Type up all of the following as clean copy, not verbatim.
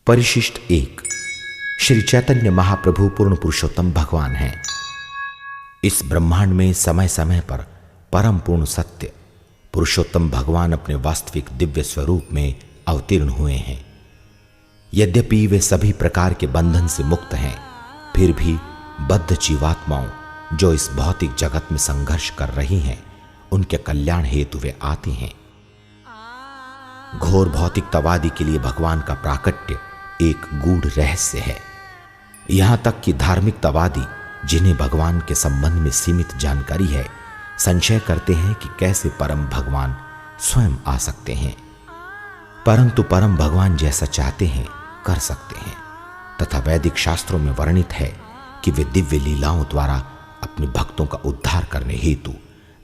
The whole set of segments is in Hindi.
परिशिष्ट 1। श्री चैतन्य महाप्रभु पूर्ण पुरुषोत्तम भगवान हैं। इस ब्रह्मांड में समय समय पर परम पूर्ण सत्य पुरुषोत्तम भगवान अपने वास्तविक दिव्य स्वरूप में अवतीर्ण हुए हैं। यद्यपि वे सभी प्रकार के बंधन से मुक्त हैं, फिर भी बद्ध जीवात्माओं जो इस भौतिक जगत में संघर्ष कर रही हैं, उनके कल्याण हेतु वे आते हैं। घोर भौतिकतावादी के लिए भगवान का प्राकट्य एक गूढ़ रहस्य है। यहां तक कि धार्मिकतावादी, जिन्हें भगवान के संबंध में सीमित जानकारी है, संशय करते हैं कि कैसे परम भगवान स्वयं आ सकते हैं। परंतु परम भगवान जैसा चाहते हैं कर सकते हैं, तथा वैदिक शास्त्रों में वर्णित है कि वे दिव्य लीलाओं द्वारा अपने भक्तों का उद्धार करने हेतु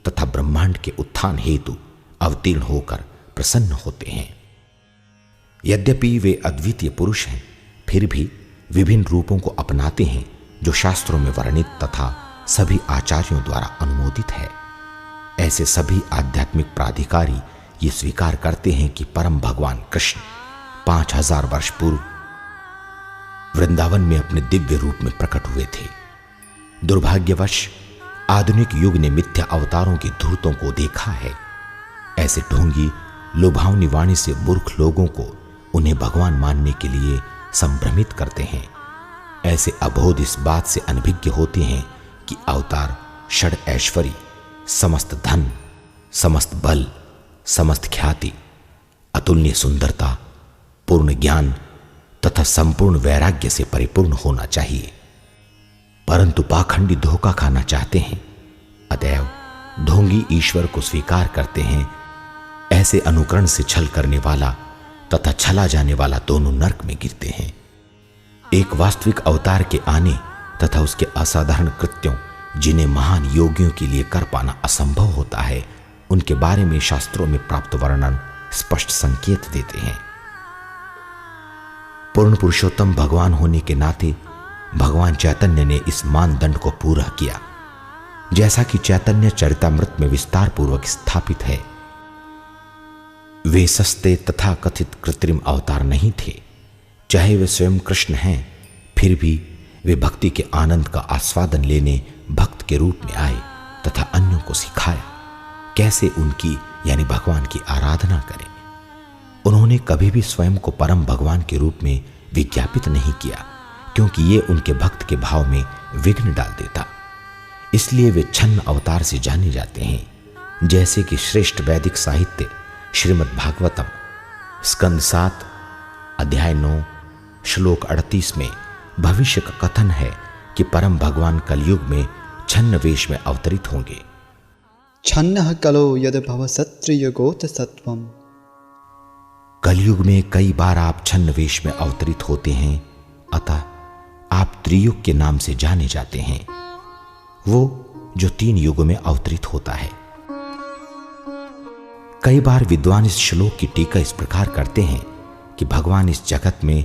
तथा ब्रह्मांड के उत्थान हेतु अवतीर्ण होकर प्रसन्न होते हैं। यद्यपि वे अद्वितीय पुरुष हैं, फिर भी विभिन्न रूपों को अपनाते हैं जो शास्त्रों में वर्णित तथा सभी आचार्यों द्वारा अनुमोदित है। ऐसे सभी आध्यात्मिक प्राधिकारी ये स्वीकार करते हैं कि परम भगवान कृष्ण 5000 वर्ष पूर्व वृंदावन में अपने दिव्य रूप में प्रकट हुए थे। दुर्भाग्यवश आधुनिक युग ने मिथ्या अवतारों के धूर्तों को देखा है। ऐसे ढोंगी लुभावनी वाणी से मूर्ख लोगों को उन्हें भगवान मानने के लिए संभ्रमित करते हैं। ऐसे अबोध इस बात से अनभिज्ञ होते हैं कि अवतार षड ऐश्वर्य, समस्त धन, समस्त बल, समस्त ख्याति, अतुलनीय सुंदरता, पूर्ण ज्ञान तथा संपूर्ण वैराग्य से परिपूर्ण होना चाहिए, परंतु पाखंडी धोखा खाना चाहते हैं। अतएव ढोंगी ईश्वर को स्वीकार करते हैं। ऐसे अनुकरण से छल करने वाला तथा छला जाने वाला दोनों नरक में गिरते हैं। एक वास्तविक अवतार के आने तथा उसके असाधारण कृत्यों, जिन्हें महान योगियों के लिए कर पाना असंभव होता है, उनके बारे में शास्त्रों में प्राप्त वर्णन स्पष्ट संकेत देते हैं। पूर्ण पुरुषोत्तम भगवान होने के नाते भगवान चैतन्य ने इस मानदंड को पूरा किया, जैसा कि चैतन्य चरितामृत में विस्तार पूर्वक स्थापित है। वे सस्ते तथा कथित कृत्रिम अवतार नहीं थे। चाहे वे स्वयं कृष्ण हैं, फिर भी वे भक्ति के आनंद का आस्वादन लेने भक्त के रूप में आए तथा अन्यों को सिखाया कैसे उनकी यानी भगवान की आराधना करें। उन्होंने कभी भी स्वयं को परम भगवान के रूप में विज्ञापित नहीं किया, क्योंकि ये उनके भक्त के भाव में विघ्न डाल देता। इसलिए वे छन्न अवतार से जाने जाते हैं। जैसे कि श्रेष्ठ वैदिक साहित्य श्रीमद् भागवतम स्कंद 7 अध्याय 9 श्लोक 38 में भविष्य का कथन है कि परम भगवान कलयुग में छन्न वेश में अवतरित होंगे। छन्नः कलो यद भव सत्रियुगोत सत्वम। कलयुग में कई बार आप छन्न वेश में अवतरित होते हैं, अतः आप त्रियुग के नाम से जाने जाते हैं, वो जो 3 युगों में अवतरित होता है। कई बार विद्वान इस श्लोक की टीका इस प्रकार करते हैं कि भगवान इस जगत में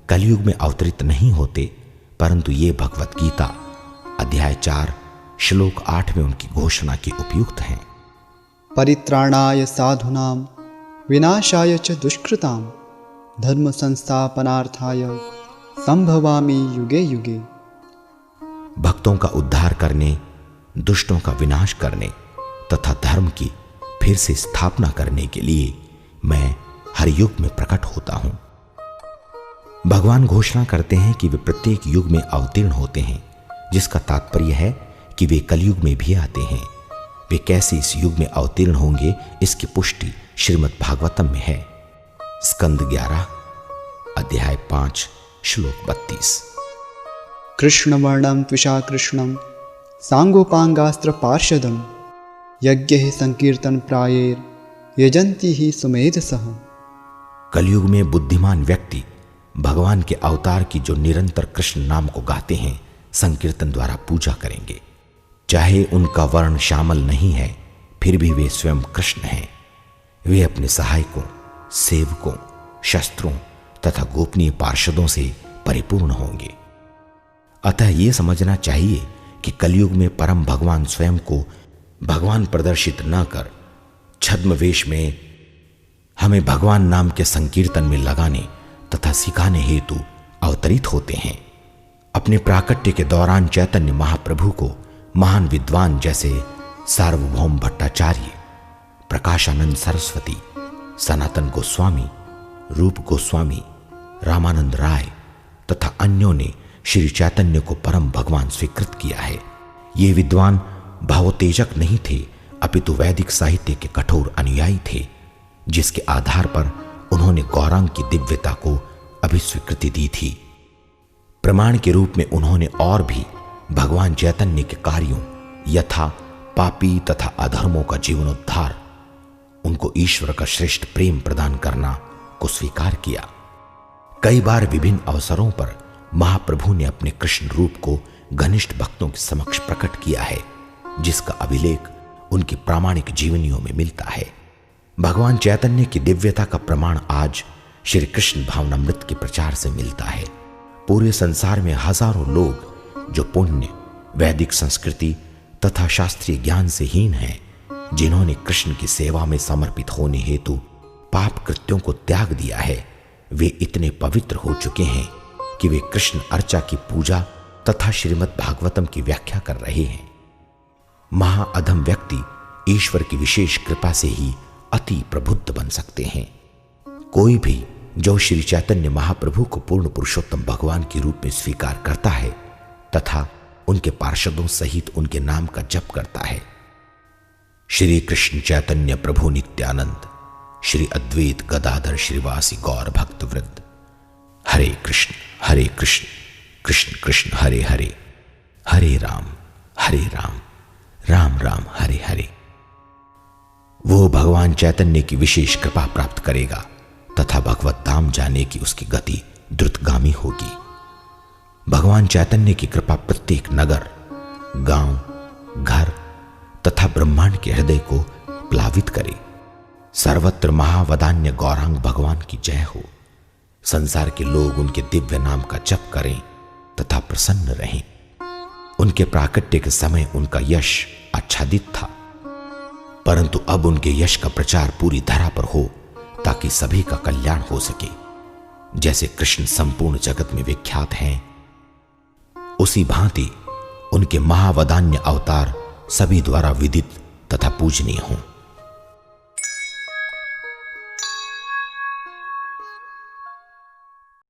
कलयुग में अवतरित नहीं होते, परंतु ये भगवत गीता अध्याय 4 श्लोक 8 में उनकी घोषणा की उपयुक्त हैं। परित्राणाय साधूनां विनाशाय च दुष्कृतां धर्म संस्थापनार्थाय संभवामि युगे युगे। भक्तों का उद्धार करने, दुष्टों का विनाश करने तथा धर्म की फिर से स्थापना करने के लिए मैं हर युग में प्रकट होता हूं। भगवान घोषणा करते हैं कि वे प्रत्येक युग में अवतीर्ण होते हैं, जिसका तात्पर्य है कि वे कलयुग में भी आते हैं। वे कैसे इस युग में अवतीर्ण होंगे, इसकी पुष्टि श्रीमद् भागवतम में है। स्कंद 11 अध्याय 5 श्लोक 32। कृष्णवर्णं त्विषा कृष्णं सांगोपांगास्त्र पार्षदं यज्ञ ही संकीर्तन प्रायेर यजंती ही सुमेधसः। कलयुग में बुद्धिमान व्यक्ति भगवान के अवतार की जो निरंतर कृष्ण नाम को गाते हैं, संकीर्तन द्वारा पूजा करेंगे। चाहे उनका वर्ण श्यामल नहीं है, फिर भी वे स्वयं कृष्ण हैं। वे अपने सहायकों, सेवकों, शस्त्रों तथा गोपनीय पार्षदों से परिपूर्ण होंगे। अतः ये समझना चाहिए कि कलयुग में परम भगवान स्वयं को भगवान प्रदर्शित न कर छद्म वेश में हमें भगवान नाम के संकीर्तन में लगाने तथा सिखाने हेतु अवतरित होते हैं। अपने प्राकट्य के दौरान चैतन्य महाप्रभु को महान विद्वान जैसे सार्वभौम भट्टाचार्य, प्रकाशानंद सरस्वती, सनातन गोस्वामी, रूप गोस्वामी, रामानंद राय तथा अन्यों ने श्री चैतन्य को परम भगवान स्वीकृत किया है। ये विद्वान भावोत्तेजक नहीं थे, अपितु वैदिक साहित्य के कठोर अनुयायी थे, जिसके आधार पर उन्होंने गौरांग की दिव्यता को अभिस्वीकृति दी थी। प्रमाण के रूप में उन्होंने और भी भगवान चैतन्य के कार्यों यथा पापी तथा अधर्मों का जीवनोद्धार, उनको ईश्वर का श्रेष्ठ प्रेम प्रदान करना को स्वीकार किया। कई बार विभिन्न अवसरों पर महाप्रभु ने अपने कृष्ण रूप को घनिष्ठ भक्तों के समक्ष प्रकट किया है, जिसका अभिलेख उनकी प्रामाणिक जीवनियों में मिलता है। भगवान चैतन्य की दिव्यता का प्रमाण आज श्री कृष्ण भावनामृत के प्रचार से मिलता है। पूरे संसार में हजारों लोग जो पुण्य, वैदिक संस्कृति तथा शास्त्रीय ज्ञान से हीन हैं, जिन्होंने कृष्ण की सेवा में समर्पित होने हेतु पाप कृत्यों को त्याग दिया है, वे इतने पवित्र हो चुके हैं कि वे कृष्ण अर्चा की पूजा तथा श्रीमद् भागवतम की व्याख्या कर रहे हैं। महाअधम व्यक्ति ईश्वर की विशेष कृपा से ही अति प्रबुद्ध बन सकते हैं। कोई भी जो श्री चैतन्य महाप्रभु को पूर्ण पुरुषोत्तम भगवान के रूप में स्वीकार करता है तथा उनके पार्षदों सहित उनके नाम का जप करता है। श्री कृष्ण चैतन्य प्रभु नित्यानंद, श्री अद्वैत गदाधर श्रीवासी गौर भक्त वृंद, हरे कृष्ण कृष्ण कृष्ण हरे हरे, हरे राम राम राम हरे हरे। वो भगवान चैतन्य की विशेष कृपा प्राप्त करेगा तथा भगवत धाम जाने की उसकी गति द्रुतगामी होगी। भगवान चैतन्य की कृपा प्रत्येक नगर, गांव, घर तथा ब्रह्मांड के हृदय को प्लावित करे। सर्वत्र महावदान्य गौरांग भगवान की जय हो। संसार के लोग उनके दिव्य नाम का जप करें तथा प्रसन्न रहें। उनके प्राकट्य के समय उनका यश आच्छादित था, परंतु अब उनके यश का प्रचार पूरी धरा पर हो ताकि सभी का कल्याण हो सके। जैसे कृष्ण संपूर्ण जगत में विख्यात हैं, उसी भांति उनके महावदान्य अवतार सभी द्वारा विदित तथा पूजनीय हों।